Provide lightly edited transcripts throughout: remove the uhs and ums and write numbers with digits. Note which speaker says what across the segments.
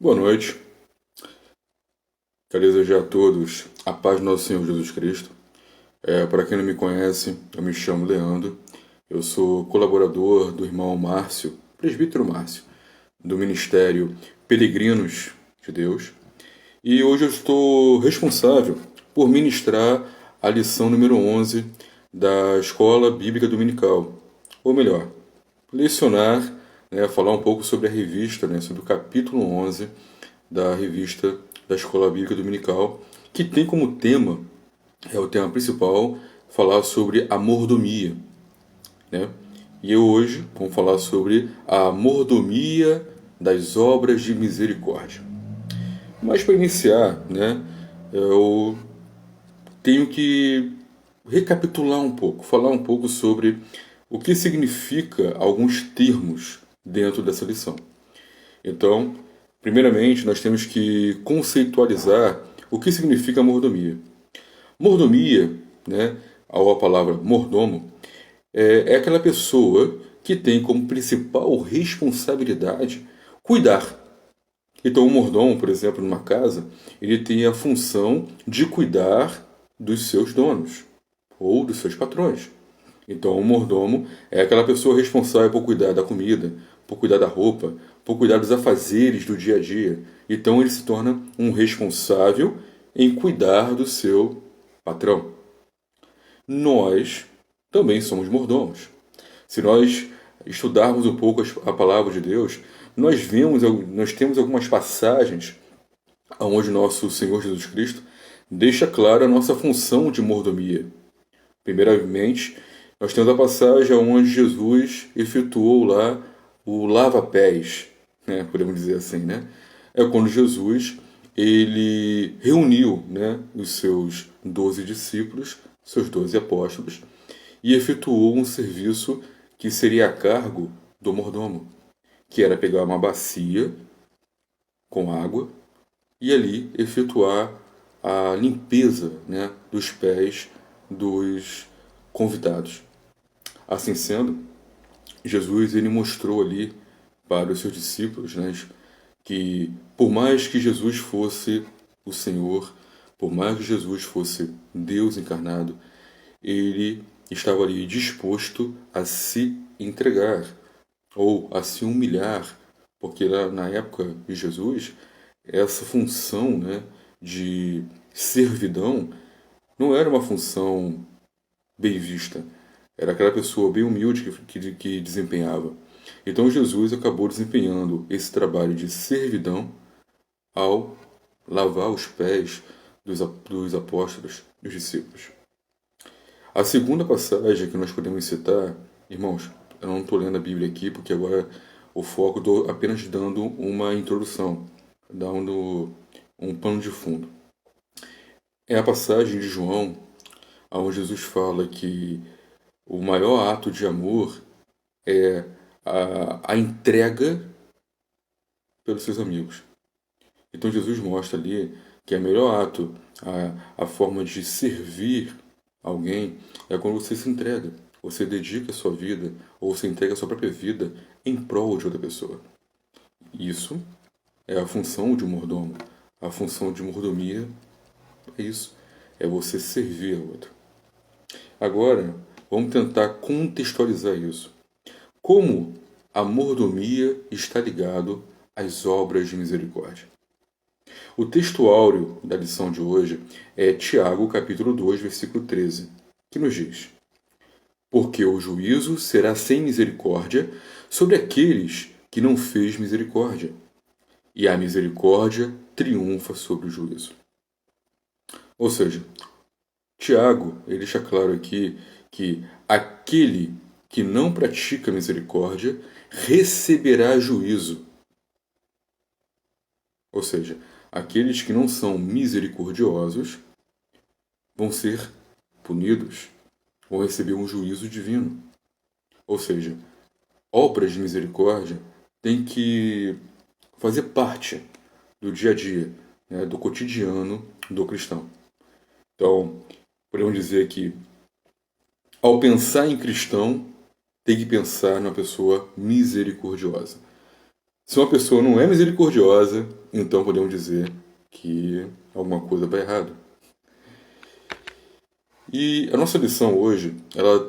Speaker 1: Boa noite. Quero desejar a todos a paz do nosso Senhor Jesus Cristo. Para quem não me conhece, eu me chamo Leandro. Eu sou colaborador do irmão Márcio, presbítero Márcio, do Ministério Peregrinos de Deus. E hoje eu estou responsável por ministrar a lição número 11 da Escola Bíblica Dominical. Ou melhor, lecionar, falar um pouco sobre a revista, sobre o capítulo 11 da revista da Escola Bíblica Dominical, que tem como tema, o tema principal, falar sobre a mordomia. Né? E eu hoje vamos falar sobre a mordomia das obras de misericórdia. Mas para iniciar, eu tenho que recapitular um pouco, falar um pouco sobre o que significa alguns termos dentro dessa lição. Então, primeiramente, nós temos que conceitualizar o que significa mordomia. Mordomia, ou a palavra mordomo, é aquela pessoa que tem como principal responsabilidade cuidar. Então, o mordomo, por exemplo, numa casa, ele tem a função de cuidar dos seus donos ou dos seus patrões. Então, o mordomo é aquela pessoa responsável por cuidar da comida, por cuidar da roupa, por cuidar dos afazeres do dia a dia. Então, ele se torna um responsável em cuidar do seu patrão. Nós também somos mordomos. Se nós estudarmos um pouco a palavra de Deus, nós temos algumas passagens onde nosso Senhor Jesus Cristo deixa clara a nossa função de mordomia. Primeiramente, nós temos a passagem onde Jesus efetuou lá o lava-pés, podemos dizer assim, É quando Jesus ele reuniu, os seus 12 discípulos, seus 12 apóstolos, e efetuou um serviço que seria a cargo do mordomo, que era pegar uma bacia com água e ali efetuar a limpeza, dos pés dos convidados. Assim sendo, Jesus ele mostrou ali para os seus discípulos, que por mais que Jesus fosse o Senhor, por mais que Jesus fosse Deus encarnado, ele estava ali disposto a se entregar ou a se humilhar, porque lá na época de Jesus, essa função, de servidão não era uma função bem vista. Era aquela pessoa bem humilde que desempenhava. Então Jesus acabou desempenhando esse trabalho de servidão ao lavar os pés dos apóstolos, dos discípulos. A segunda passagem que nós podemos citar, irmãos, eu não estou lendo a Bíblia aqui porque agora o foco estou apenas dando uma introdução, dando um pano de fundo. É a passagem de João, onde Jesus fala que o maior ato de amor é a entrega pelos seus amigos. Então Jesus mostra ali que é o melhor ato, a forma de servir alguém é quando você se entrega. Você dedica a sua vida, ou você entrega a sua própria vida em prol de outra pessoa. Isso é a função de um mordomo. A função de mordomia é isso. É você servir ao outro. Agora, vamos tentar contextualizar isso. Como a mordomia está ligado às obras de misericórdia? O texto áureo da lição de hoje é Tiago, capítulo 2, versículo 13, que nos diz: Porque o juízo será sem misericórdia sobre aqueles que não fez misericórdia, e a misericórdia triunfa sobre o juízo. Ou seja, Tiago ele deixa claro aqui que aquele que não pratica misericórdia receberá juízo. Ou seja, aqueles que não são misericordiosos vão ser punidos, vão receber um juízo divino. Ou seja, obras de misericórdia têm que fazer parte do dia a dia, do cotidiano do cristão. Então, podemos dizer que, ao pensar em cristão, tem que pensar numa pessoa misericordiosa. Se uma pessoa não é misericordiosa, então podemos dizer que alguma coisa vai errado. E a nossa lição hoje, ela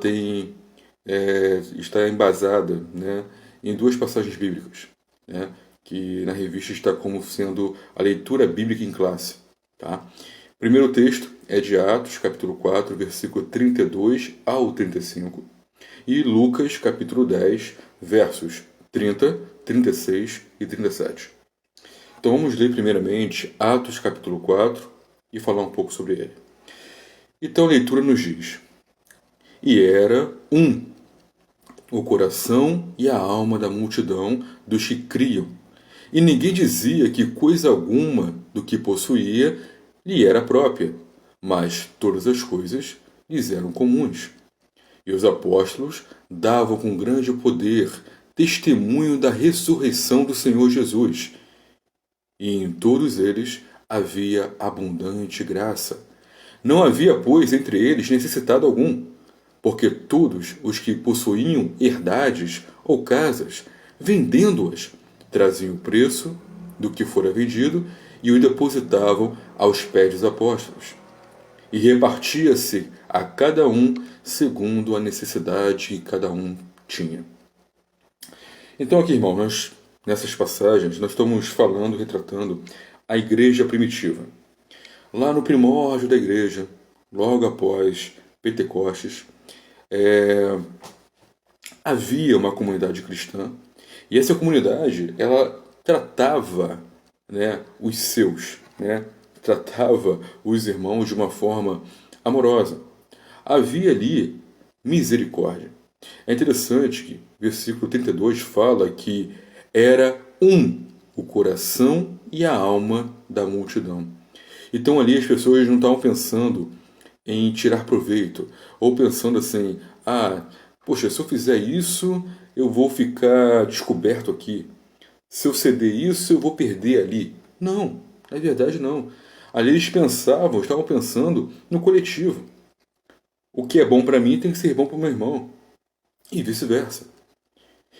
Speaker 1: está embasada, né, em duas passagens bíblicas, né, que na revista está como sendo a leitura bíblica em classe. Tá? O primeiro texto é de Atos, capítulo 4, versículo 32 ao 35, e Lucas, capítulo 10, versos 30, 36 e 37. Então vamos ler primeiramente Atos, capítulo 4, e falar um pouco sobre ele. Então a leitura nos diz: E era o coração e a alma da multidão dos que criam. E ninguém dizia que coisa alguma do que possuía lhe era própria, mas todas as coisas lhes eram comuns. E os apóstolos davam com grande poder testemunho da ressurreição do Senhor Jesus. E em todos eles havia abundante graça. Não havia, pois, entre eles necessitado algum, porque todos os que possuíam herdades ou casas, vendendo-as, traziam o preço do que fora vendido e o depositavam aos pés dos apóstolos. E repartia-se a cada um segundo a necessidade que cada um tinha. Então aqui, irmão, nessas passagens, nós estamos falando, retratando a igreja primitiva. Lá no primórdio da igreja, logo após Pentecostes, havia uma comunidade cristã e essa comunidade ela tratava, né, os seus, né, tratava os irmãos de uma forma amorosa. Havia ali misericórdia. É interessante que versículo 32 fala que era o coração e a alma da multidão. Então ali as pessoas não estavam pensando em tirar proveito, ou pensando assim, poxa, se eu fizer isso, eu vou ficar descoberto aqui. Se eu ceder isso, eu vou perder ali. Não, na verdade não. Ali eles estavam pensando no coletivo. O que é bom para mim tem que ser bom para o meu irmão. E vice-versa.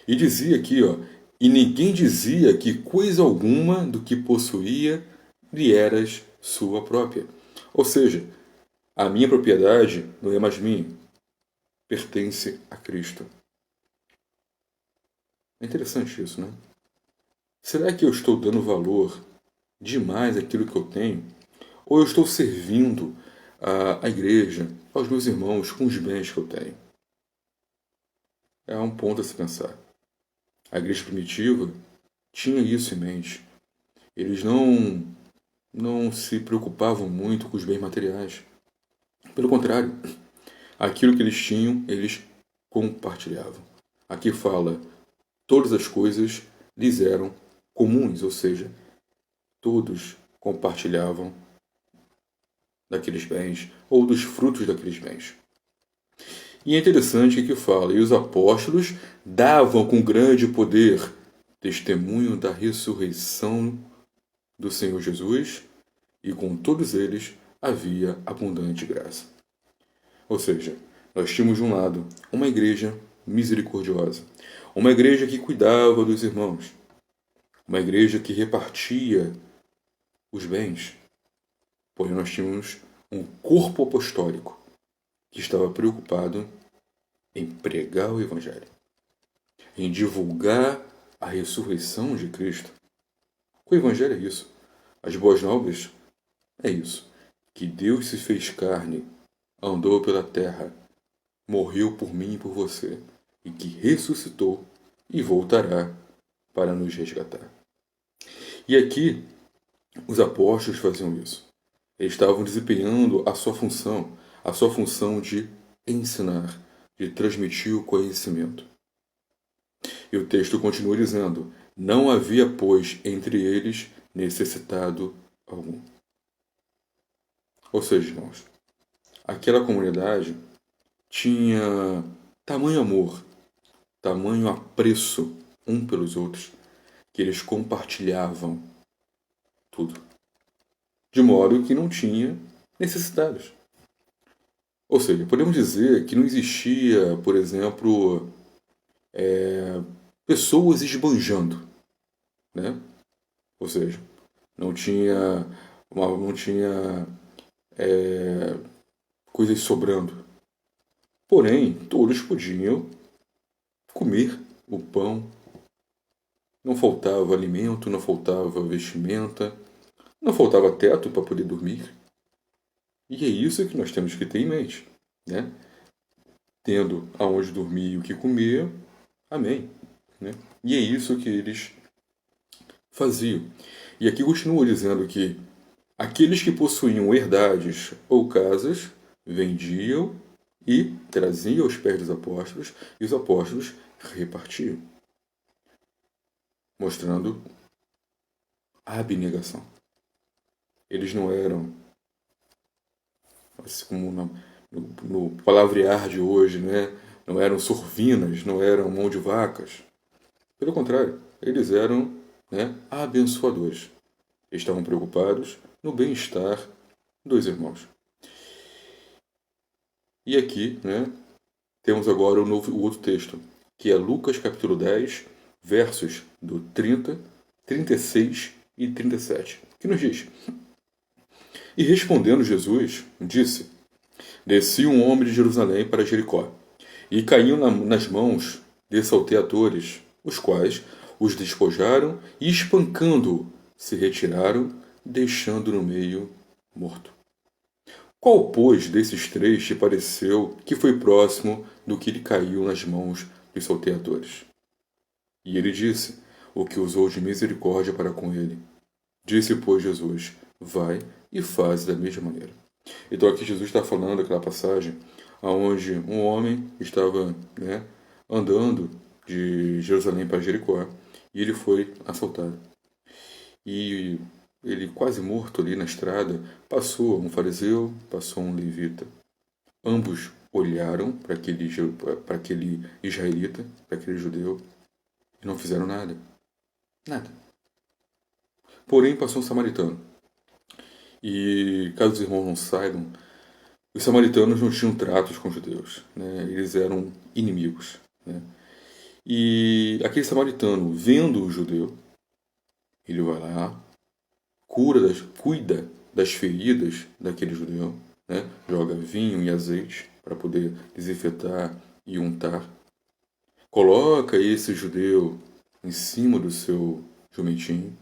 Speaker 1: E dizia aqui, ó, e ninguém dizia que coisa alguma do que possuía lhe eras sua própria. Ou seja, a minha propriedade não é mais minha, pertence a Cristo. É interessante isso, né? Será que eu estou dando valor demais àquilo que eu tenho? Ou eu estou servindo à igreja, aos meus irmãos, com os bens que eu tenho? É um ponto a se pensar. A igreja primitiva tinha isso em mente. Eles não se preocupavam muito com os bens materiais. Pelo contrário, aquilo que eles tinham, eles compartilhavam. Aqui fala, todas as coisas lhes eram comuns, ou seja, todos compartilhavam daqueles bens ou dos frutos daqueles bens. E é interessante que fala, e os apóstolos davam com grande poder testemunho da ressurreição do Senhor Jesus, e com todos eles havia abundante graça. Ou seja, nós tínhamos de um lado uma igreja misericordiosa, uma igreja que cuidava dos irmãos, uma igreja que repartia os bens, porém nós tínhamos um corpo apostólico que estava preocupado em pregar o Evangelho, em divulgar a ressurreição de Cristo. O Evangelho é isso. As boas novas é isso. Que Deus se fez carne, andou pela terra, morreu por mim e por você, e que ressuscitou e voltará para nos resgatar. E aqui, os apóstolos faziam isso. Eles estavam desempenhando a sua função de ensinar, de transmitir o conhecimento. E o texto continua dizendo, não havia, pois, entre eles necessitado algum. Ou seja, irmãos, aquela comunidade tinha tamanho amor, tamanho apreço um pelos outros, que eles compartilhavam tudo. De modo que não tinha necessidades. Ou seja, podemos dizer que não existia, por exemplo, pessoas esbanjando. né? Ou seja, não tinha, não tinha coisas sobrando. Porém, todos podiam comer o pão. Não faltava alimento, não faltava vestimenta, não faltava teto para poder dormir. E é isso que nós temos que ter em mente, né? Tendo aonde dormir e o que comer, amém. Né? E é isso que eles faziam. E aqui continua dizendo que aqueles que possuíam herdades ou casas vendiam e traziam aos pés dos apóstolos, e os apóstolos repartiam, mostrando a abnegação. Eles não eram, assim como no palavrear de hoje, né? Não eram sorvinas, não eram mão de vacas. Pelo contrário, eles eram, né, abençoadores. Estavam preocupados no bem-estar dos irmãos. E aqui, né, temos agora o outro texto, que é Lucas capítulo 10, versos do 30, 36 e 37, que nos diz: E respondendo Jesus, disse: Descia um homem de Jerusalém para Jericó, e caiu nas mãos de salteadores, os quais os despojaram e, espancando-o, se retiraram, deixando no meio morto. Qual, pois, desses três te pareceu que foi próximo do que lhe caiu nas mãos dos salteadores? E ele disse: O que usou de misericórdia para com ele. Disse, pois, Jesus: Vai e faz da mesma maneira. Então aqui Jesus está falando aquela passagem onde um homem estava, né, andando de Jerusalém para Jericó e ele foi assaltado. E ele, quase morto ali na estrada, passou um fariseu, passou um levita. Ambos olharam para aquele israelita, para aquele judeu, e não fizeram nada. Nada. Porém, passou um samaritano. E, caso os irmãos não saibam, os samaritanos não tinham tratos com os judeus. Né? Eles eram inimigos. Né? E aquele samaritano, vendo o judeu, ele vai lá, cuida das feridas daquele judeu, né? Joga vinho e azeite para poder desinfetar e untar. Coloca esse judeu em cima do seu jumentinho,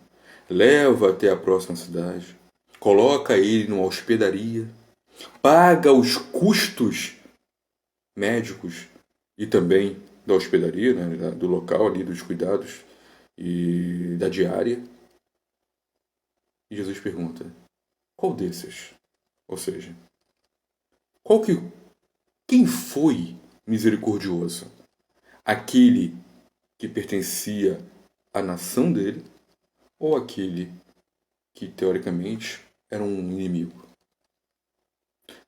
Speaker 1: leva até a próxima cidade, coloca ele numa hospedaria, paga os custos médicos e também da hospedaria, né, do local ali, dos cuidados e da diária. E Jesus pergunta: qual desses? Ou seja, quem foi misericordioso? Aquele que pertencia à nação dele ou aquele que teoricamente era um inimigo?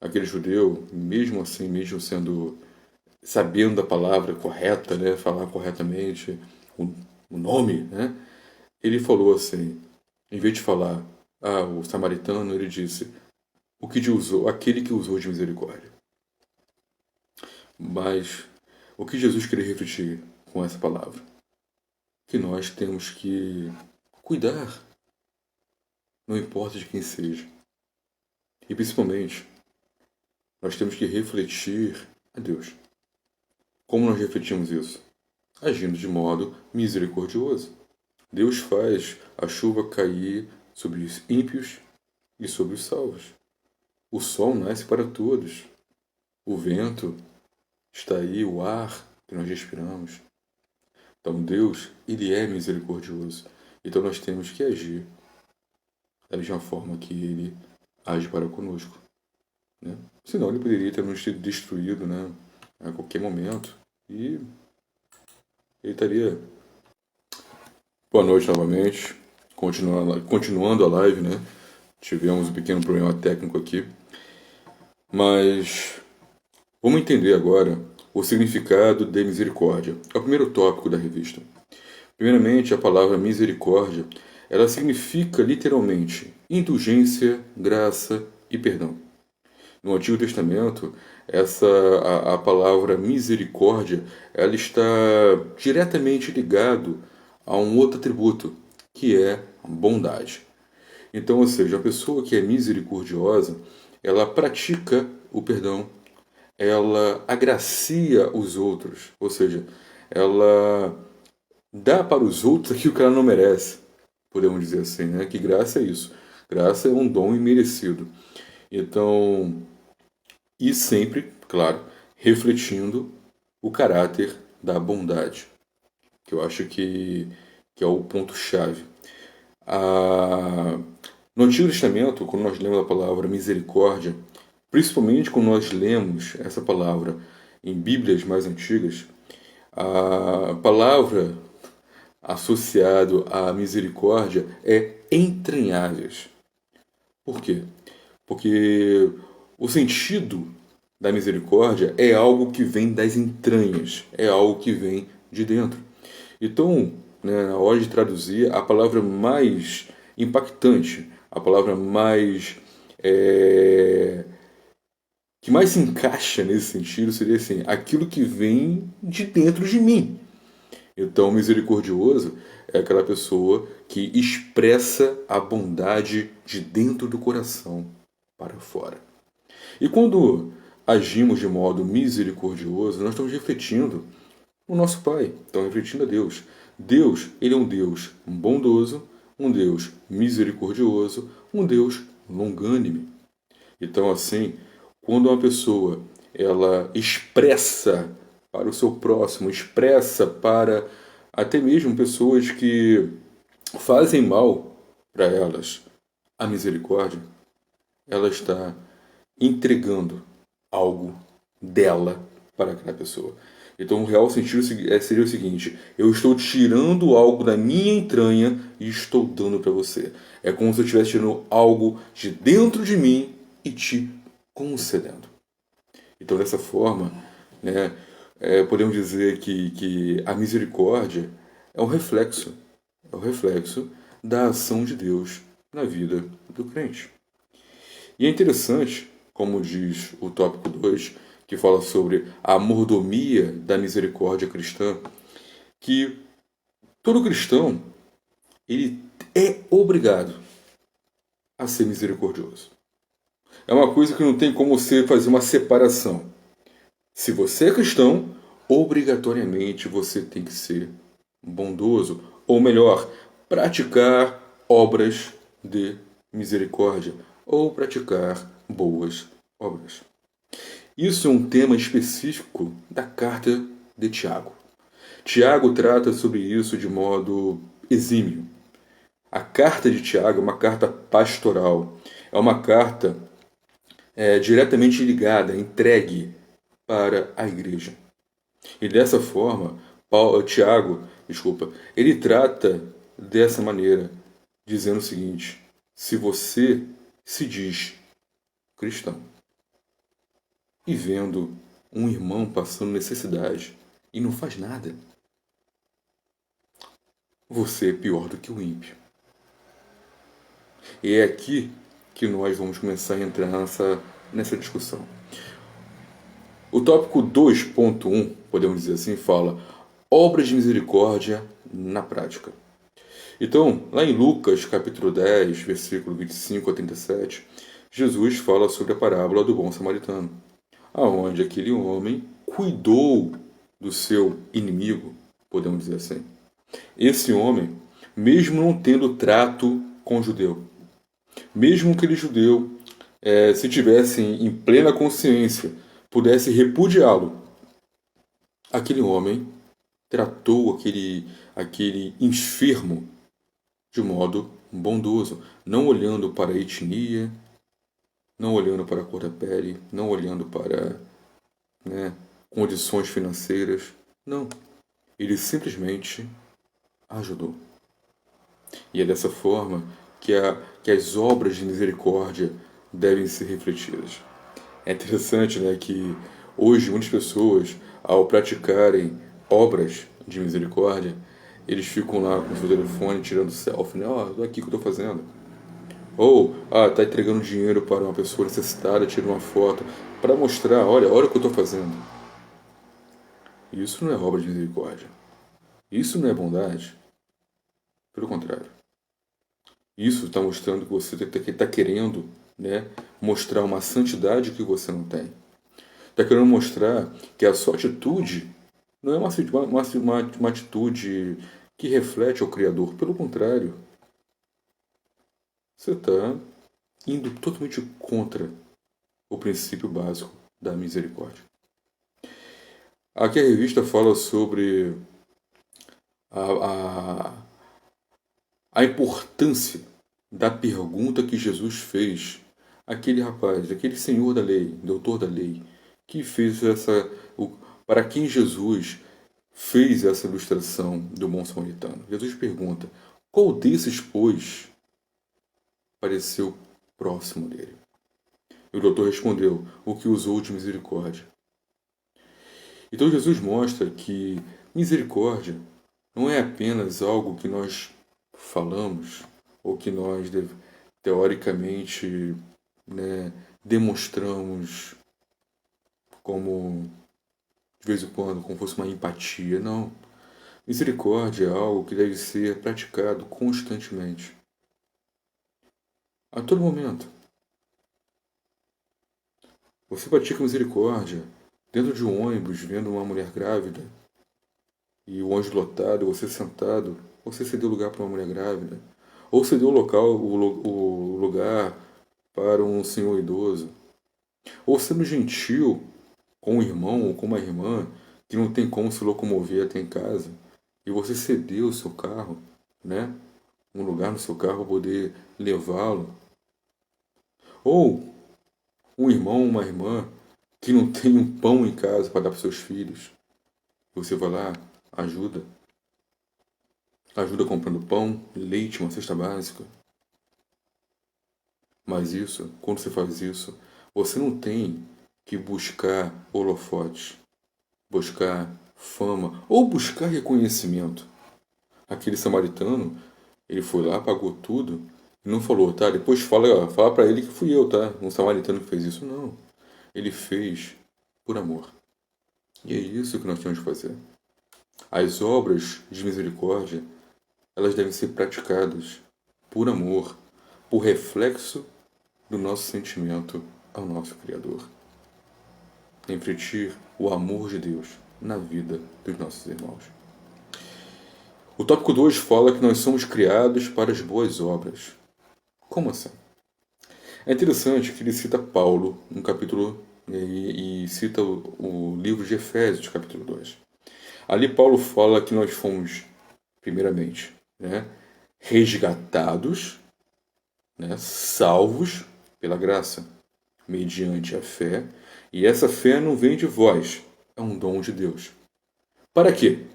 Speaker 1: Aquele judeu, mesmo assim, mesmo sendo sabendo a palavra correta, né, falar corretamente o nome, né, ele falou assim, em vez de falar o samaritano, ele disse o que usou, aquele que usou de misericórdia. Mas o que Jesus queria refletir com essa palavra? Que nós temos que cuidar, não importa de quem seja. E principalmente, nós temos que refletir a Deus. Como nós refletimos isso? Agindo de modo misericordioso. Deus faz a chuva cair sobre os ímpios e sobre os salvos. O sol nasce para todos. O vento está aí, o ar que nós respiramos. Então Deus, Ele é misericordioso. Então nós temos que agir da mesma forma que Ele age para conosco. Né? Senão Ele poderia ter nos destruído, né, a qualquer momento. E Ele estaria... Boa noite novamente. Continuando a live, né? Tivemos um pequeno problema técnico aqui. Mas vamos entender agora o significado de misericórdia. É o primeiro tópico da revista. Primeiramente, a palavra misericórdia, ela significa literalmente indulgência, graça e perdão. No Antigo Testamento, a palavra misericórdia, ela está diretamente ligado a um outro atributo, que é bondade. Então, ou seja, a pessoa que é misericordiosa, ela pratica o perdão, ela agracia os outros, ou seja, ela dá para os outros aquilo que ela não merece, podemos dizer assim, né? Que graça é isso. Graça é um dom imerecido. Então, e sempre, claro, refletindo o caráter da bondade, que eu acho que é o ponto-chave. A... No Antigo Testamento, quando nós lemos a palavra misericórdia, principalmente quando nós lemos essa palavra em Bíblias mais antigas, a palavra associada à misericórdia é entranháveis. Por quê? Porque o sentido da misericórdia é algo que vem das entranhas, é algo que vem de dentro. Então, né, na hora de traduzir, a palavra mais impactante, a palavra mais que mais se encaixa nesse sentido seria assim, aquilo que vem de dentro de mim. Então, misericordioso é aquela pessoa que expressa a bondade de dentro do coração para fora. E quando agimos de modo misericordioso, nós estamos refletindo o nosso Pai, estamos refletindo a Deus. Deus, ele é um Deus bondoso, um Deus misericordioso, um Deus longânime. Então, assim, quando uma pessoa ela expressa para o seu próximo, expressa para até mesmo pessoas que fazem mal para elas a misericórdia, ela está entregando algo dela para aquela pessoa. Então, o real sentido seria o seguinte: eu estou tirando algo da minha entranha e estou dando para você. É como se eu estivesse tirando algo de dentro de mim e te concedendo. Então, dessa forma, né, podemos dizer que a misericórdia é o reflexo da ação de Deus na vida do crente. E é interessante, como diz o tópico 2, que fala sobre a mordomia da misericórdia cristã, que todo cristão ele é obrigado a ser misericordioso. É uma coisa que não tem como você fazer uma separação. Se você é cristão, obrigatoriamente você tem que ser bondoso, ou melhor, praticar obras de misericórdia, ou praticar boas obras. Isso é um tema específico da carta de Tiago. Tiago trata sobre isso de modo exímio. A carta de Tiago é uma carta pastoral, é uma carta diretamente ligada, entregue para a igreja. E dessa forma, Tiago, ele trata dessa maneira, dizendo o seguinte: se você se diz cristão e vendo um irmão passando necessidade e não faz nada, você é pior do que o ímpio. E é aqui que nós vamos começar a entrar nessa discussão. O tópico 2.1, podemos dizer assim, fala obras de misericórdia na prática. Então, lá em Lucas, capítulo 10, versículo 25 a 37, Jesus fala sobre a parábola do bom samaritano, aonde aquele homem cuidou do seu inimigo, podemos dizer assim. Esse homem, mesmo não tendo trato com o judeu, mesmo aquele judeu, se tivesse em plena consciência, pudesse repudiá-lo, aquele homem tratou aquele enfermo de modo bondoso, não olhando para a etnia, não olhando para a cor da pele, não olhando para condições financeiras. Não. Ele simplesmente ajudou. E é dessa forma que as obras de misericórdia devem ser refletidas. É interessante, né, que hoje muitas pessoas, ao praticarem obras de misericórdia, eles ficam lá com o seu telefone tirando selfie, né? Ó, aqui que eu estou fazendo. Ou, tá entregando dinheiro para uma pessoa necessitada, tira uma foto para mostrar, olha o que eu estou fazendo. Isso não é obra de misericórdia. Isso não é bondade. Pelo contrário. Isso está mostrando que você está querendo, né, mostrar uma santidade que você não tem. Está querendo mostrar que a sua atitude não é uma atitude que reflete ao Criador. Pelo contrário, você está indo totalmente contra o princípio básico da misericórdia. Aqui a revista fala sobre a, a importância da pergunta que Jesus fez àquele rapaz, aquele senhor da lei, doutor da lei, que fez para quem Jesus fez essa ilustração do bom samaritano. Jesus pergunta: qual desses, pois, pareceu próximo dele? E o doutor respondeu: o que usou de misericórdia. Então Jesus mostra que misericórdia não é apenas algo que nós falamos ou que nós teoricamente, né, demonstramos como de vez em quando, como fosse uma empatia. Não. Misericórdia é algo que deve ser praticado constantemente, a todo momento. Você pratica misericórdia dentro de um ônibus, vendo uma mulher grávida, e o ônibus lotado, você sentado, você cedeu lugar para uma mulher grávida, ou cedeu o lugar para um senhor idoso, ou sendo gentil com um irmão ou com uma irmã que não tem como se locomover até em casa, e você cedeu o seu carro, né? Um lugar no seu carro para poder levá-lo. Ou um irmão ou uma irmã que não tem um pão em casa para dar para seus filhos. Você vai lá, ajuda. Ajuda comprando pão, leite, uma cesta básica. Mas isso, quando você faz isso, você não tem que buscar holofotes, buscar fama ou buscar reconhecimento. Aquele samaritano, ele foi lá, pagou tudo e não falou, tá? Depois fala para ele que fui eu, tá? Um samaritano que fez isso. Não. Ele fez por amor. E é isso que nós temos que fazer. As obras de misericórdia, elas devem ser praticadas por amor, por reflexo do nosso sentimento ao nosso Criador. Refletir o amor de Deus na vida dos nossos irmãos. O tópico 2 fala que nós somos criados para as boas obras. Como assim? É interessante que ele cita Paulo no capítulo e cita o livro de Efésios, capítulo 2. Ali Paulo fala que nós fomos, primeiramente, né, resgatados, né, salvos pela graça, mediante a fé, e essa fé não vem de vós, é um dom de Deus. Para quê?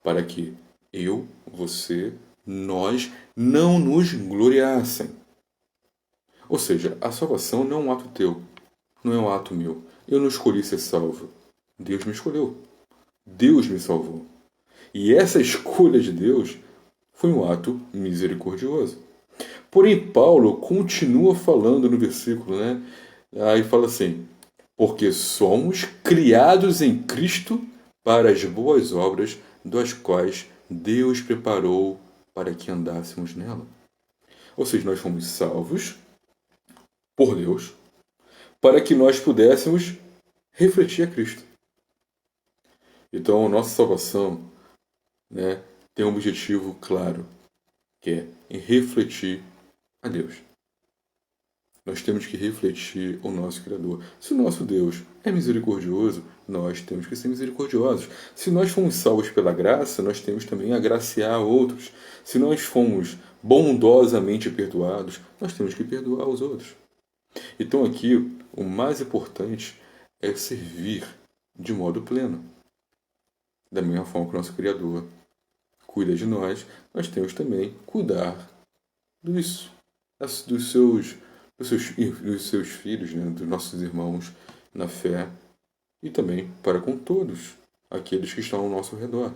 Speaker 1: Para que eu, você, nós não nos gloriassem. Ou seja, a salvação não é um ato teu, não é um ato meu. Eu não escolhi ser salvo. Deus me escolheu. Deus me salvou. E essa escolha de Deus foi um ato misericordioso. Porém, Paulo continua falando no versículo, né? Aí fala assim: porque somos criados em Cristo para as boas obras, das quais Deus preparou para que andássemos nela. Ou seja, nós fomos salvos por Deus para que nós pudéssemos refletir a Cristo. Então, a nossa salvação, né, tem um objetivo claro, que é refletir a Deus. Nós temos que refletir o nosso Criador. Se o nosso Deus é misericordioso, nós temos que ser misericordiosos. Se nós fomos salvos pela graça, nós temos também a agraciar outros. Se nós fomos bondosamente perdoados, nós temos que perdoar os outros. Então aqui, o mais importante é servir de modo pleno. Da mesma forma que o nosso Criador cuida de nós, nós temos também cuidar dos seus filhos, né, dos nossos irmãos na fé e também para com todos aqueles que estão ao nosso redor.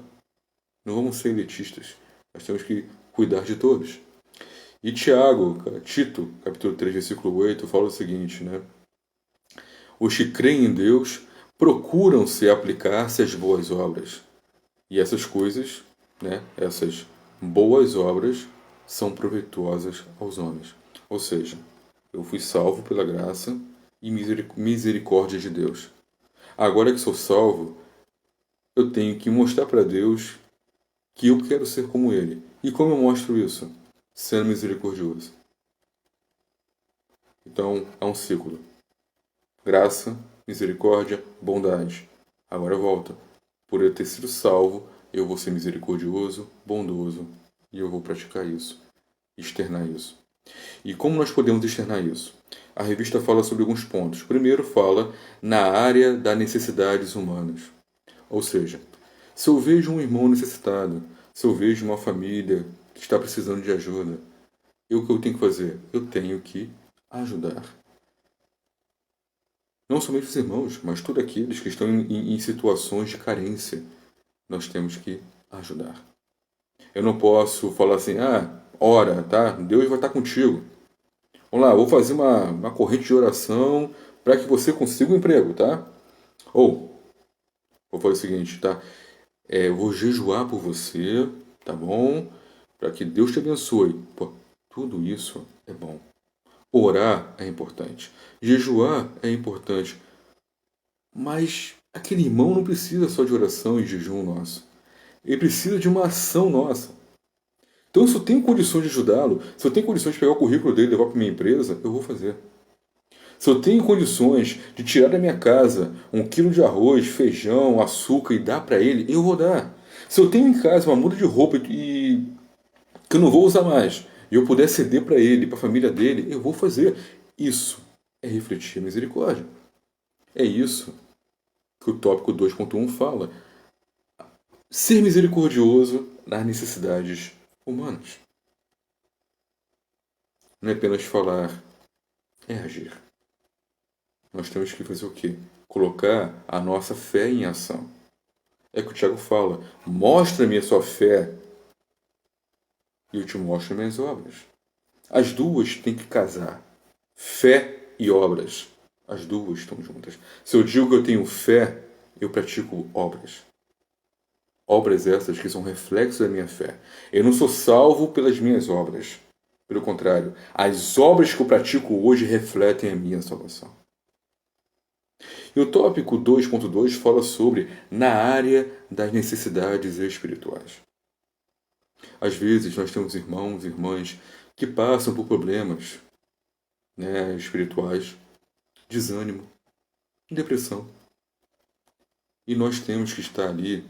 Speaker 1: Não vamos ser elitistas, nós temos que cuidar de todos. E Tito, capítulo 3, versículo 8, fala o seguinte, né? Os que creem em Deus procuram-se aplicar-se às boas obras. E essas coisas, né, essas boas obras, são proveitosas aos homens. Ou seja, eu fui salvo pela graça e misericórdia de Deus. Agora que sou salvo, eu tenho que mostrar para Deus que eu quero ser como Ele. E como eu mostro isso? Sendo misericordioso. Então, é um ciclo. Graça, misericórdia, bondade. Agora volta. Por eu ter sido salvo, eu vou ser misericordioso, bondoso, e eu vou praticar isso, externar isso. E como nós podemos externar isso? A revista fala sobre alguns pontos. Primeiro fala na área das necessidades humanas. Ou seja, se eu vejo um irmão necessitado, se eu vejo uma família que está precisando de ajuda, o que eu tenho que fazer? Eu tenho que ajudar. Não somente os irmãos, mas todos aqueles que estão em situações de carência. Nós temos que ajudar. Eu não posso falar assim, ora, tá? Deus vai estar contigo. Vamos lá, vou fazer uma corrente de oração para que você consiga um emprego, tá? Ou, vou fazer o seguinte, tá? Eu vou jejuar por você, tá bom? Para que Deus te abençoe. Pô, tudo isso é bom. Orar é importante. Jejuar é importante. Mas aquele irmão não precisa só de oração e jejum nosso. Ele precisa de uma ação nossa. Então, se eu tenho condições de ajudá-lo, se eu tenho condições de pegar o currículo dele e levar para minha empresa, eu vou fazer. Se eu tenho condições de tirar da minha casa 1 quilo de arroz, feijão, açúcar e dar para ele, eu vou dar. Se eu tenho em casa uma muda de roupa que eu não vou usar mais e eu puder ceder para ele, para a família dele, eu vou fazer. Isso é refletir a misericórdia. É isso que o tópico 2.1 fala. Ser misericordioso nas necessidades humanas. Não é apenas falar, é agir. Nós temos que fazer o quê? Colocar a nossa fé em ação. É o que o Tiago fala. Mostra-me a sua fé e eu te mostro minhas obras. As duas têm que casar. Fé e obras. As duas estão juntas. Se eu digo que eu tenho fé, eu pratico obras. Obras essas que são reflexos da minha fé. Eu não sou salvo pelas minhas obras. Pelo contrário, as obras que eu pratico hoje refletem a minha salvação. E o tópico 2.2 fala sobre na área das necessidades espirituais. Às vezes nós temos irmãos e irmãs que passam por problemas espirituais, desânimo, depressão. E nós temos que estar ali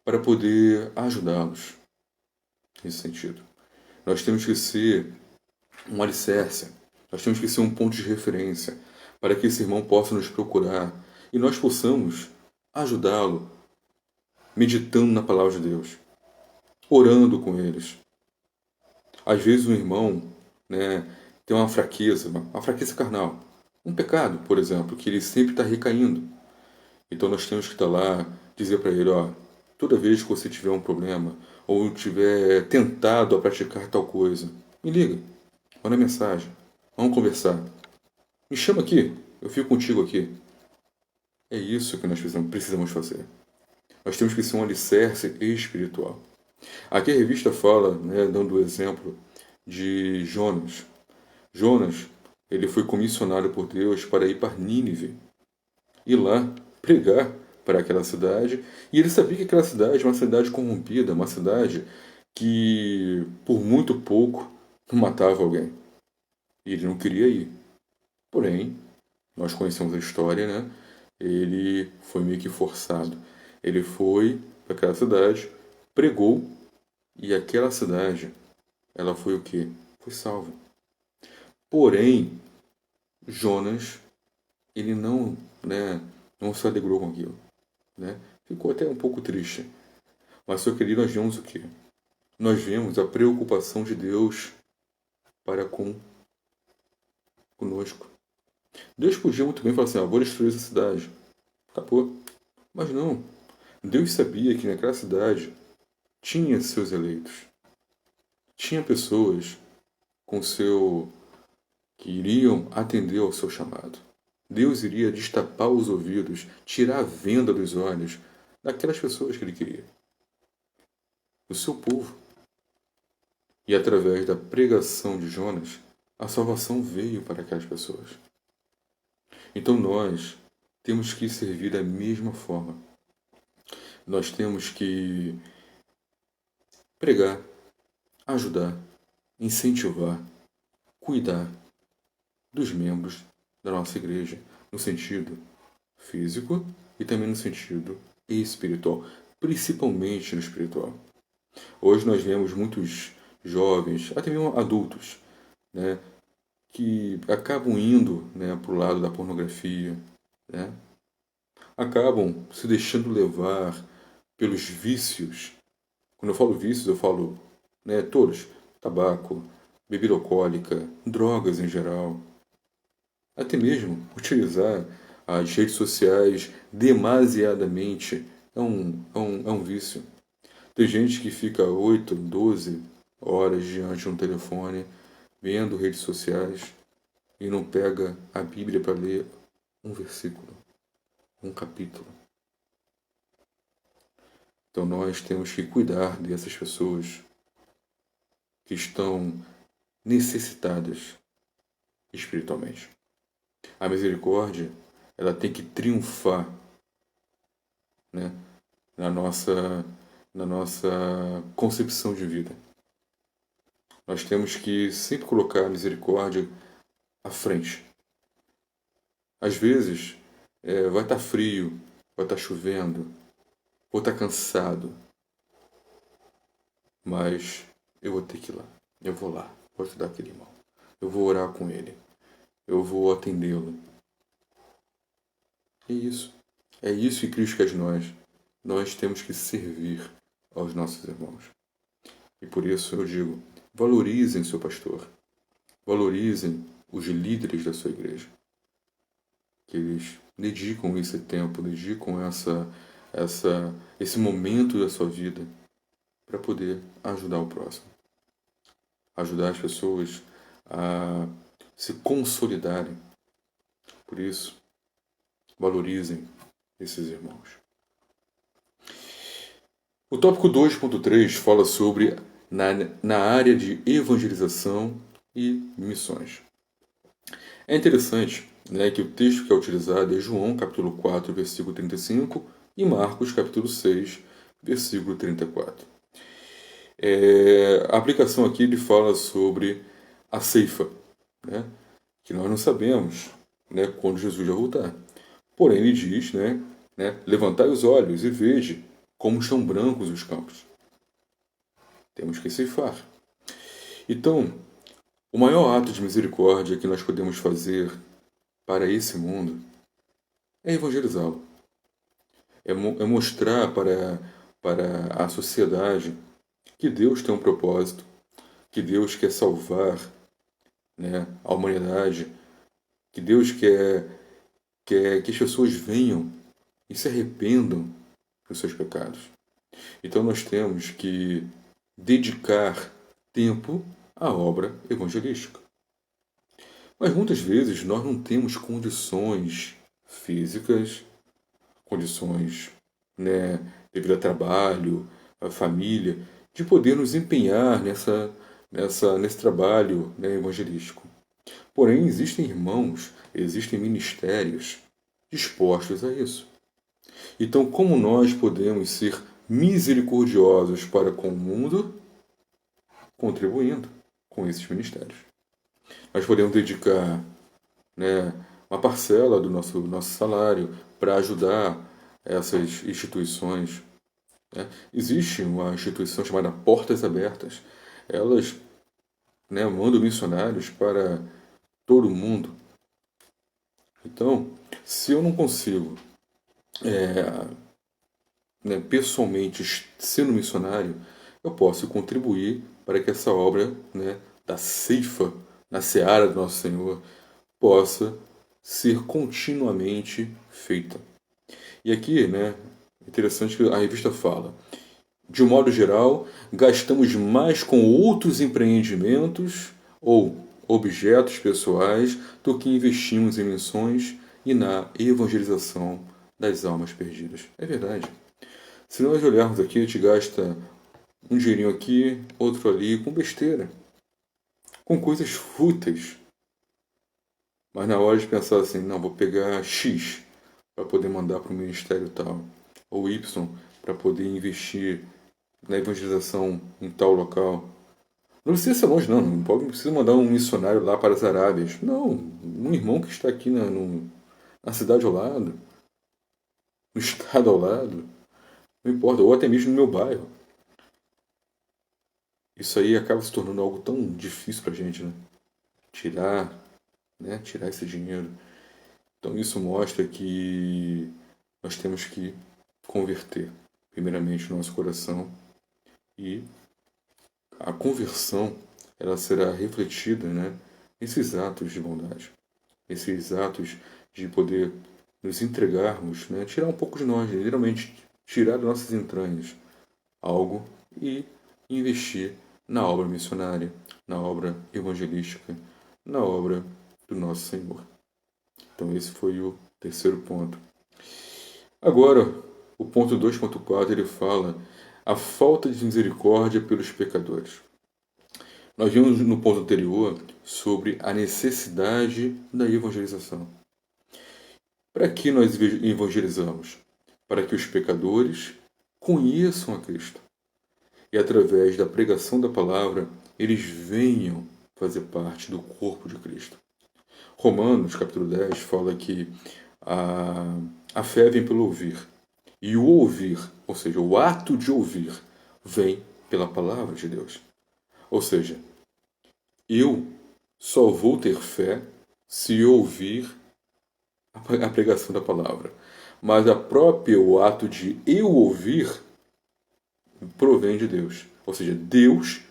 Speaker 1: para poder ajudá-los nesse sentido. Nós temos que ser um alicerce, nós temos que ser um ponto de referência para que esse irmão possa nos procurar e nós possamos ajudá-lo meditando na palavra de Deus, orando com eles. Às vezes um irmão tem uma fraqueza carnal, um pecado, por exemplo, que ele sempre está recaindo. Então nós temos que estar lá, dizer para ele, toda vez que você tiver um problema ou tiver tentado a praticar tal coisa, me liga, manda mensagem, vamos conversar. Me chama aqui, eu fico contigo aqui. É isso que nós precisamos fazer. Nós temos que ser um alicerce espiritual. Aqui a revista fala, dando o exemplo de Jonas. Jonas, ele foi comissionado por Deus para ir para Nínive. Ir lá pregar para aquela cidade. E ele sabia que aquela cidade é uma cidade corrompida, uma cidade que por muito pouco matava alguém. E ele não queria ir. Porém, nós conhecemos a história, ele foi meio que forçado. Ele foi para aquela cidade, pregou, e aquela cidade, ela foi o quê? Foi salva. Porém, Jonas, ele não se alegrou com aquilo. Ficou até um pouco triste. Mas só que ali nós vemos o quê? Nós vemos a preocupação de Deus para conosco. Deus podia muito bem falar assim, vou destruir essa cidade. Acabou. Mas não. Deus sabia que naquela cidade tinha seus eleitos. Tinha pessoas que iriam atender ao seu chamado. Deus iria destapar os ouvidos, tirar a venda dos olhos daquelas pessoas que ele queria. Do seu povo. E através da pregação de Jonas, a salvação veio para aquelas pessoas. Então nós temos que servir da mesma forma. Nós temos que pregar, ajudar, incentivar, cuidar dos membros da nossa igreja, no sentido físico e também no sentido espiritual, principalmente no espiritual. Hoje nós vemos muitos jovens, até mesmo adultos, né, que acabam indo, né, para o lado da pornografia, né, acabam se deixando levar pelos vícios. Quando eu falo vícios, eu falo, né, todos: tabaco, bebida alcoólica, drogas em geral, até mesmo utilizar as redes sociais demasiadamente é um vício. Tem gente que fica 8, 12 horas diante de um telefone, vendo redes sociais, e não pega a Bíblia para ler um versículo, um capítulo. Então nós temos que cuidar dessas pessoas que estão necessitadas espiritualmente. A misericórdia, ela tem que triunfar, né, na nossa concepção de vida. Nós temos que sempre colocar a misericórdia à frente. Às vezes, vai estar frio, vai estar chovendo, vou estar cansado, mas eu vou ter que ir lá. Eu vou lá, vou ajudar aquele irmão. Eu vou orar com ele. Eu vou atendê-lo. É isso. É isso que Cristo quer de nós. Nós temos que servir aos nossos irmãos. E por isso eu digo, valorizem seu pastor. Valorizem os líderes da sua igreja. Que eles dedicam esse tempo, dedicam esse momento da sua vida para poder ajudar o próximo. Ajudar as pessoas a se consolidarem. Por isso, valorizem esses irmãos. O tópico 2.3 fala sobre na área de evangelização e missões. É interessante, né, que o texto que é utilizado é João capítulo 4, versículo 35 e Marcos capítulo 6, versículo 34. A aplicação aqui ele fala sobre a ceifa, né, que nós não sabemos, né, quando Jesus vai voltar. Porém, ele diz, levantai os olhos e veja como estão brancos os campos. Temos que ceifar. Então, o maior ato de misericórdia que nós podemos fazer para esse mundo é evangelizá-lo. É mostrar para a sociedade que Deus tem um propósito, que Deus quer salvar, né, a humanidade, que Deus quer que as pessoas venham e se arrependam dos seus pecados. Então nós temos que dedicar tempo à obra evangelística. Mas muitas vezes nós não temos condições físicas, condições, né, devido a trabalho, a família, de poder nos empenhar nesse trabalho, né, evangelístico. Porém, existem irmãos, existem ministérios dispostos a isso. Então, como nós podemos ser misericordiosos para com o mundo? Contribuindo com esses ministérios. Nós podemos dedicar, né, uma parcela do nosso salário para ajudar essas instituições. Né? Existe uma instituição chamada Portas Abertas. Elas, né, mandam missionários para todo mundo. Então, se eu não consigo pessoalmente sendo missionário, eu posso contribuir para que essa obra, né, da ceifa na seara do nosso Senhor possa ser continuamente feita. E aqui, né, é interessante que a revista fala: de um modo geral, gastamos mais com outros empreendimentos ou objetos pessoais do que investimos em missões e na evangelização das almas perdidas. É verdade. Se nós olharmos aqui, a gente gasta um dinheirinho aqui, outro ali, com besteira, com coisas fúteis. Mas na hora de pensar assim, não, vou pegar X para poder mandar para o ministério tal, ou Y para poder investir na evangelização em tal local. Não precisa ser longe, não precisa mandar um missionário lá para as Arábias. Não, um irmão que está aqui na cidade ao lado, no estado ao lado, não importa, ou até mesmo no meu bairro. Isso aí acaba se tornando algo tão difícil para a gente, né? Tirar, tirar esse dinheiro. Então isso mostra que nós temos que converter, primeiramente, o nosso coração, e a conversão ela será refletida, nesses atos de bondade, nesses atos de poder nos entregarmos, tirar um pouco de nós, literalmente tirar das nossas entranhas algo e investir na obra missionária, na obra evangelística, na obra do nosso Senhor. Então esse foi o terceiro ponto. Agora, o ponto 2.4, ele fala a falta de misericórdia pelos pecadores. Nós vimos no ponto anterior sobre a necessidade da evangelização. Para que nós evangelizamos? Para que os pecadores conheçam a Cristo. E através da pregação da palavra, eles venham fazer parte do corpo de Cristo. Romanos, capítulo 10, fala que a fé vem pelo ouvir. E o ouvir, ou seja, o ato de ouvir, vem pela palavra de Deus. Ou seja, eu só vou ter fé se eu ouvir a pregação da palavra. Mas o ato de eu ouvir provém de Deus. Ou seja, Deus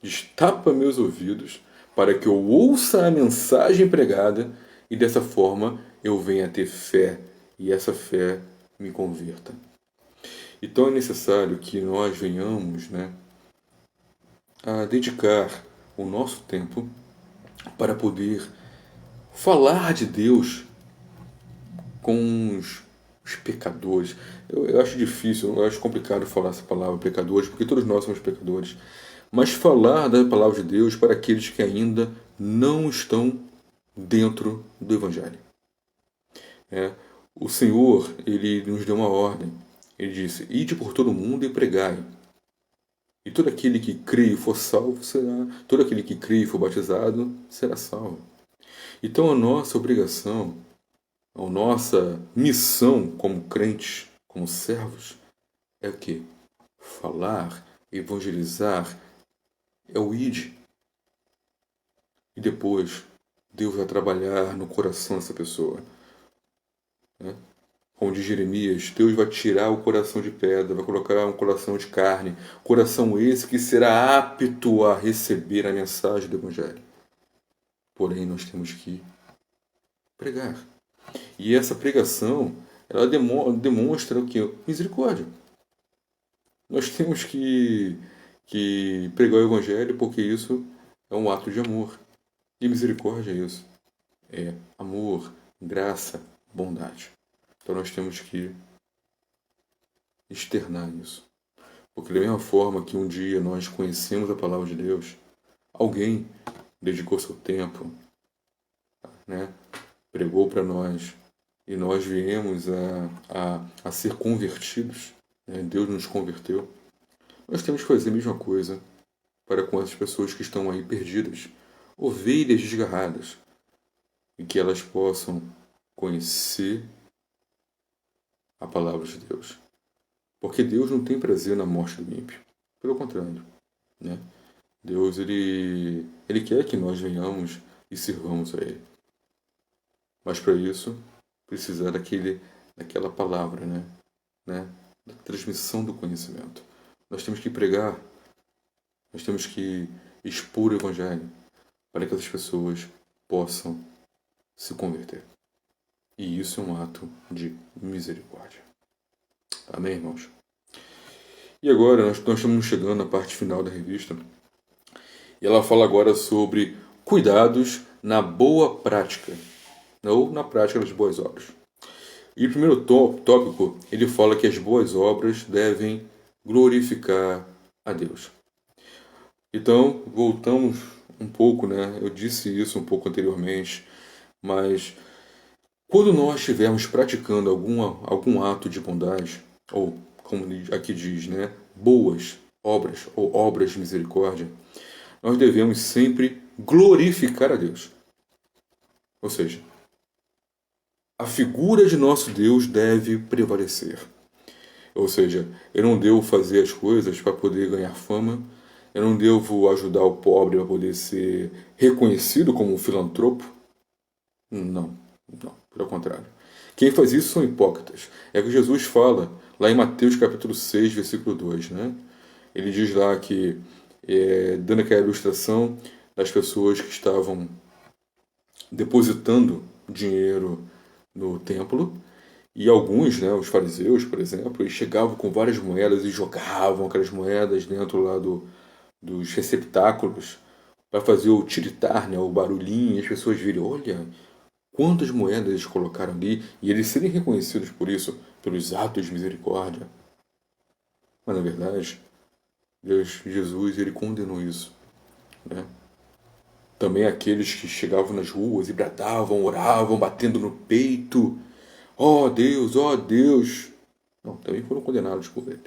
Speaker 1: destapa meus ouvidos para que eu ouça a mensagem pregada e dessa forma eu venha a ter fé e essa fé me converta. Então é necessário que nós venhamos a dedicar o nosso tempo para poder falar de Deus com os pecadores. Eu acho difícil, eu acho complicado falar essa palavra pecadores, porque todos nós somos pecadores. Mas falar da palavra de Deus para aqueles que ainda não estão dentro do Evangelho. O Senhor, Ele nos deu uma ordem. Ele disse, ide por todo mundo e pregai. E todo aquele que crê e for salvo será, todo aquele que crê e for batizado será salvo. Então a nossa obrigação, a nossa missão como crentes, como servos, é o quê? Falar, evangelizar, é o ide. E depois Deus vai trabalhar no coração dessa pessoa. Como diz Jeremias, Deus vai tirar o coração de pedra, vai colocar um coração de carne, coração esse que será apto a receber a mensagem do Evangelho. Porém, nós temos que pregar. E essa pregação, ela demonstra o quê? Misericórdia. Nós temos que pregar o Evangelho porque isso é um ato de amor. E misericórdia é isso. É amor, graça, bondade. Então nós temos que externar isso. Porque da mesma forma que um dia nós conhecemos a palavra de Deus, alguém dedicou seu tempo, pregou para nós, e nós viemos a ser convertidos, Deus nos converteu, nós temos que fazer a mesma coisa para com essas pessoas que estão aí perdidas, ovelhas desgarradas, e que elas possam conhecer a palavra de Deus. Porque Deus não tem prazer na morte do ímpio. Pelo contrário. Deus, ele quer que nós venhamos e sirvamos a Ele. Mas para isso, precisa daquela palavra, da transmissão do conhecimento. Nós temos que pregar, nós temos que expor o Evangelho para que as pessoas possam se converter. E isso é um ato de misericórdia. Amém, irmãos? E agora nós estamos chegando à parte final da revista. E ela fala agora sobre cuidados na boa prática, ou na prática das boas obras. E o primeiro tópico, ele fala que as boas obras devem glorificar a Deus. Então, voltamos um pouco, né? Eu disse isso um pouco anteriormente, mas quando nós estivermos praticando algum ato de bondade, ou como aqui diz, né? Boas obras ou obras de misericórdia, nós devemos sempre glorificar a Deus. Ou seja, a figura de nosso Deus deve prevalecer. Ou seja, eu não devo fazer as coisas para poder ganhar fama, eu não devo ajudar o pobre para poder ser reconhecido como um filantropo. Não, não, pelo contrário. Quem faz isso são hipócritas. É o que Jesus fala lá em Mateus capítulo 6, versículo 2, né? Ele diz lá que, dando aquela ilustração das pessoas que estavam depositando dinheiro no templo, e alguns, né, os fariseus, por exemplo, eles chegavam com várias moedas e jogavam aquelas moedas dentro lá dos receptáculos para fazer o tiritar, né, o barulhinho, e as pessoas virem, olha, quantas moedas eles colocaram ali, e eles serem reconhecidos por isso, pelos atos de misericórdia. Mas, na verdade, Jesus, ele condenou isso, né? Também aqueles que chegavam nas ruas e bradavam, oravam, batendo no peito. Oh Deus, oh Deus. Não, também foram condenados por ele.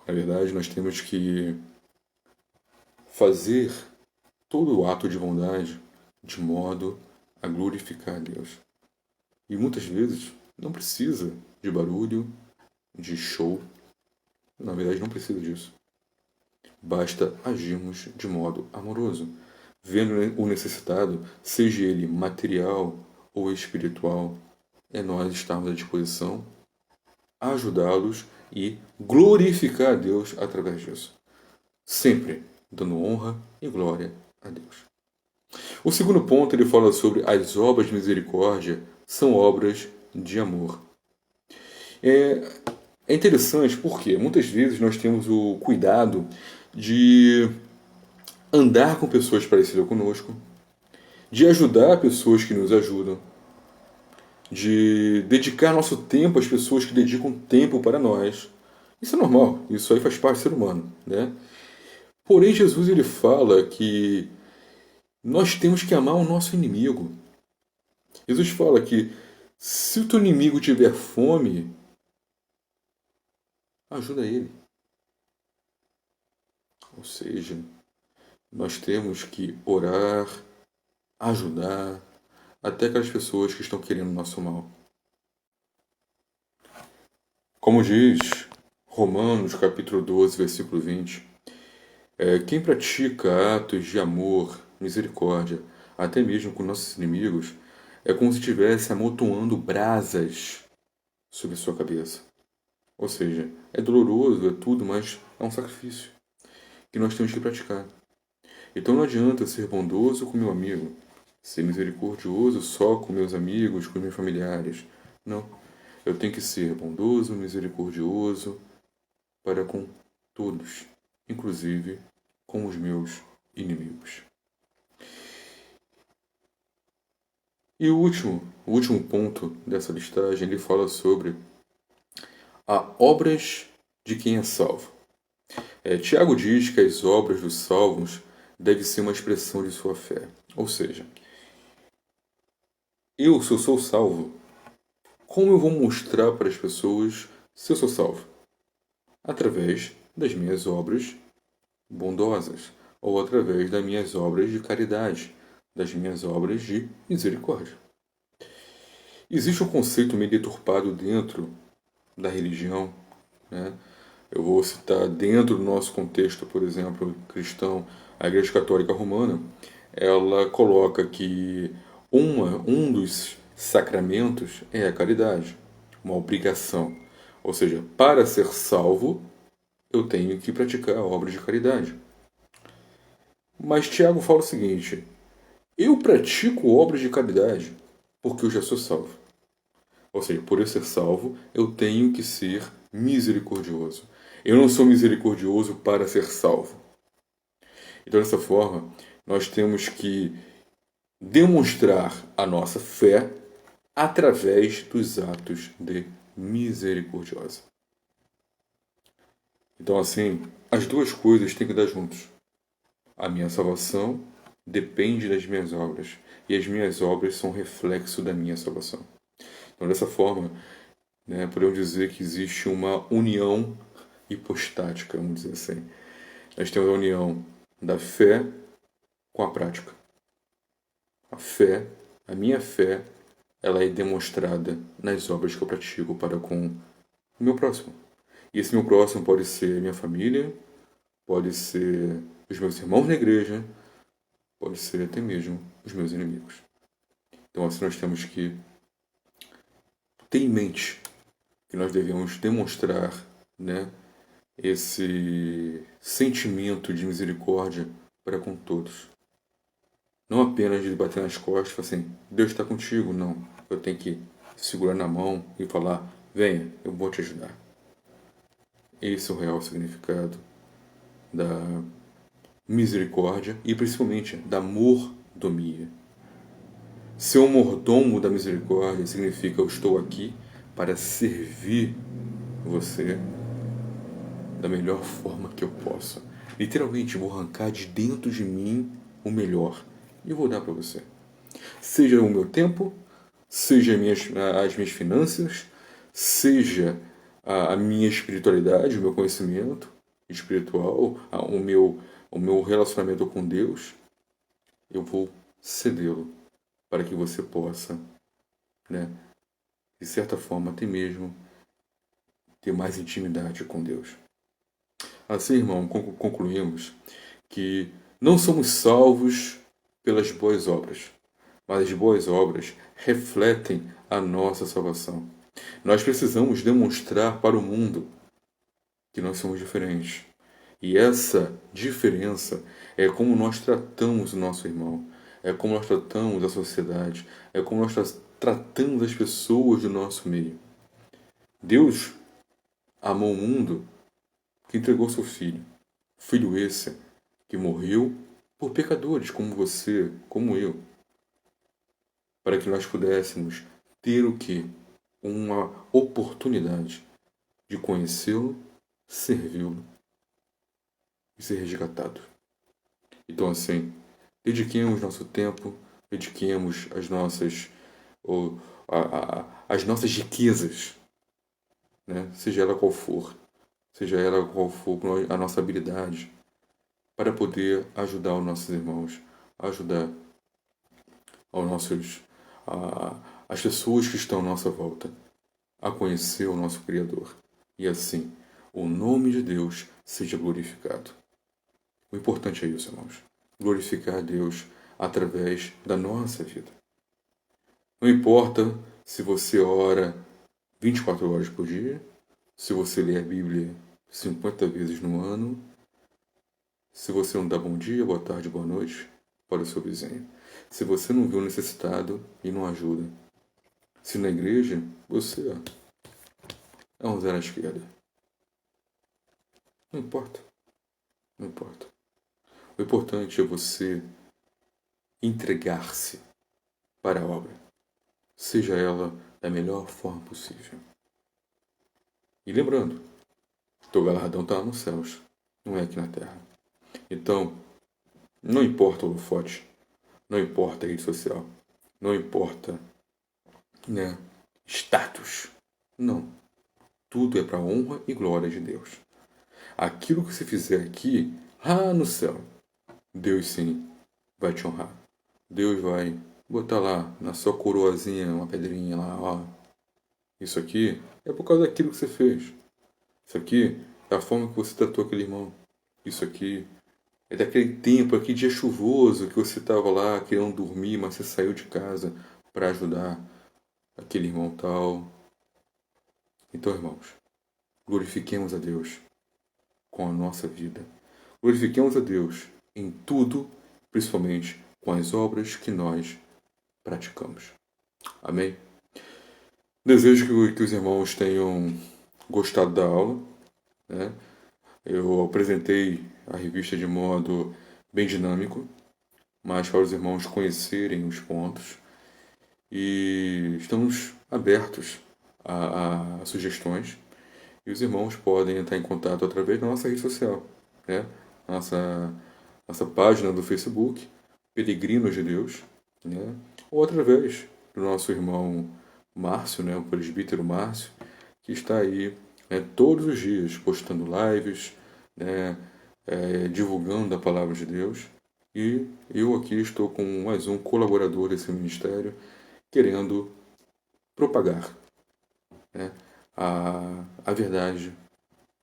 Speaker 1: Na verdade, nós temos que fazer todo o ato de bondade de modo a glorificar a Deus. E muitas vezes não precisa de barulho, de show. Na verdade, não precisa disso. Basta agirmos de modo amoroso, vendo o necessitado, seja ele material ou espiritual, é nós estarmos à disposição, ajudá-los e glorificar a Deus através disso. Sempre dando honra e glória a Deus. O segundo ponto, ele fala sobre as obras de misericórdia são obras de amor. É interessante porque muitas vezes nós temos o cuidado de andar com pessoas parecidas conosco, de ajudar pessoas que nos ajudam, de dedicar nosso tempo às pessoas que dedicam tempo para nós. Isso é normal, isso aí faz parte do ser humano, né? Porém, Jesus ele fala que nós temos que amar o nosso inimigo. Jesus fala que se o teu inimigo tiver fome, ajuda ele. Ou seja, nós temos que orar, ajudar até aquelas pessoas que estão querendo o nosso mal. Como diz Romanos capítulo 12, versículo 20, quem pratica atos de amor, misericórdia, até mesmo com nossos inimigos, é como se estivesse amontoando brasas sobre sua cabeça. Ou seja, é doloroso, é tudo, mas é um sacrifício que nós temos que praticar. Então não adianta ser bondoso com meu amigo, ser misericordioso só com meus amigos, com meus familiares. Não. Eu tenho que ser bondoso, misericordioso para com todos, inclusive com os meus inimigos. E o último ponto dessa listagem, ele fala sobre as obras de quem é salvo. Tiago diz que as obras dos salvos devem ser uma expressão de sua fé. Ou seja, se eu sou salvo, como eu vou mostrar para as pessoas se eu sou salvo? Através das minhas obras bondosas, ou através das minhas obras de caridade, das minhas obras de misericórdia. Existe um conceito meio deturpado dentro da religião, né? Eu vou citar dentro do nosso contexto, por exemplo, cristão, a Igreja Católica Romana, ela coloca que um dos sacramentos é a caridade, uma obrigação. Ou seja, para ser salvo, eu tenho que praticar a obra de caridade. Mas Tiago fala o seguinte: eu pratico obras de caridade porque eu já sou salvo. Ou seja, por eu ser salvo, eu tenho que ser misericordioso. Eu não sou misericordioso para ser salvo. Então, dessa forma, nós temos que demonstrar a nossa fé através dos atos de misericordiosa. Então, assim, as duas coisas têm que dar juntos. A minha salvação depende das minhas obras, e as minhas obras são reflexo da minha salvação. Então, dessa forma, né, podemos dizer que existe uma união hipostática, vamos dizer assim. Nós temos a união da fé com a prática. A fé, a minha fé, ela é demonstrada nas obras que eu pratico para com o meu próximo. E esse meu próximo pode ser minha família, pode ser os meus irmãos na igreja, pode ser até mesmo os meus inimigos. Então assim nós temos que ter em mente que nós devemos demonstrar, né, esse sentimento de misericórdia para com todos. Não apenas de bater nas costas e falar assim, Deus está contigo, não. Eu tenho que segurar na mão e falar, venha, eu vou te ajudar. Esse é o real significado da misericórdia e principalmente da mordomia. Ser um mordomo da misericórdia significa eu estou aqui para servir você da melhor forma que eu posso. Literalmente, vou arrancar de dentro de mim o melhor e vou dar para você. Seja o meu tempo, seja as minhas finanças, seja a minha espiritualidade, o meu conhecimento espiritual, o meu relacionamento com Deus, eu vou cedê-lo para que você possa, né, de certa forma, até mesmo ter mais intimidade com Deus. Assim, irmão, concluímos que não somos salvos pelas boas obras, mas as boas obras refletem a nossa salvação. Nós precisamos demonstrar para o mundo que nós somos diferentes. E essa diferença é como nós tratamos o nosso irmão, é como nós tratamos a sociedade, é como nós tratamos as pessoas do nosso meio. Deus amou o mundo que entregou seu filho. Filho esse que morreu por pecadores como você, como eu, para que nós pudéssemos ter o que? Uma oportunidade de conhecê-lo, servi-lo e ser resgatado. Então, assim, dediquemos nosso tempo, dediquemos as nossas riquezas, né? Seja ela qual for a nossa habilidade, para poder ajudar os nossos irmãos, ajudar aos nossos, as pessoas que estão à nossa volta a conhecer o nosso Criador. E assim, o nome de Deus seja glorificado. O importante é isso, irmãos. Glorificar a Deus através da nossa vida. Não importa se você ora 24 horas por dia, se você lê a Bíblia 50 vezes no ano, se você não dá bom dia, boa tarde, boa noite para o seu vizinho. Se você não vê o necessitado e não ajuda. Se na igreja você é um zero à esquerda. Não importa. Não importa. O importante é você entregar-se para a obra, seja ela da melhor forma possível. E lembrando, teu galardão está nos céus, não é aqui na terra. Então, não importa o holofote, não importa a rede social, não importa, né, status. Não. Tudo é para a honra e glória de Deus. Aquilo que você fizer aqui, lá no céu, Deus sim vai te honrar. Deus vai botar lá na sua coroazinha uma pedrinha lá, ó. Isso aqui é por causa daquilo que você fez. Isso aqui é a forma que você tratou aquele irmão. Isso aqui é daquele tempo, aquele dia chuvoso que você estava lá querendo dormir, mas você saiu de casa para ajudar aquele irmão tal. Então, irmãos, glorifiquemos a Deus com a nossa vida. Glorifiquemos a Deus em tudo, principalmente com as obras que nós praticamos. Amém? Desejo que os irmãos tenham gostado da aula, né? Eu apresentei a revista de modo bem dinâmico, mas para os irmãos conhecerem os pontos. E estamos abertos a sugestões. E os irmãos podem entrar em contato através da nossa rede social, né? Nossa página do Facebook, Peregrinos de Deus, né? Ou através do nosso irmão Márcio, né? O presbítero Márcio, que está aí, né, todos os dias postando lives, né? Divulgando a palavra de Deus. E eu aqui estou com mais um colaborador desse ministério, querendo propagar, né, a verdade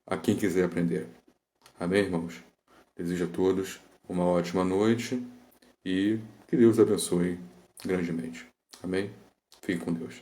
Speaker 1: a quem quiser aprender. Amém, irmãos? Desejo a todos uma ótima noite e que Deus abençoe grandemente. Amém? Fique com Deus.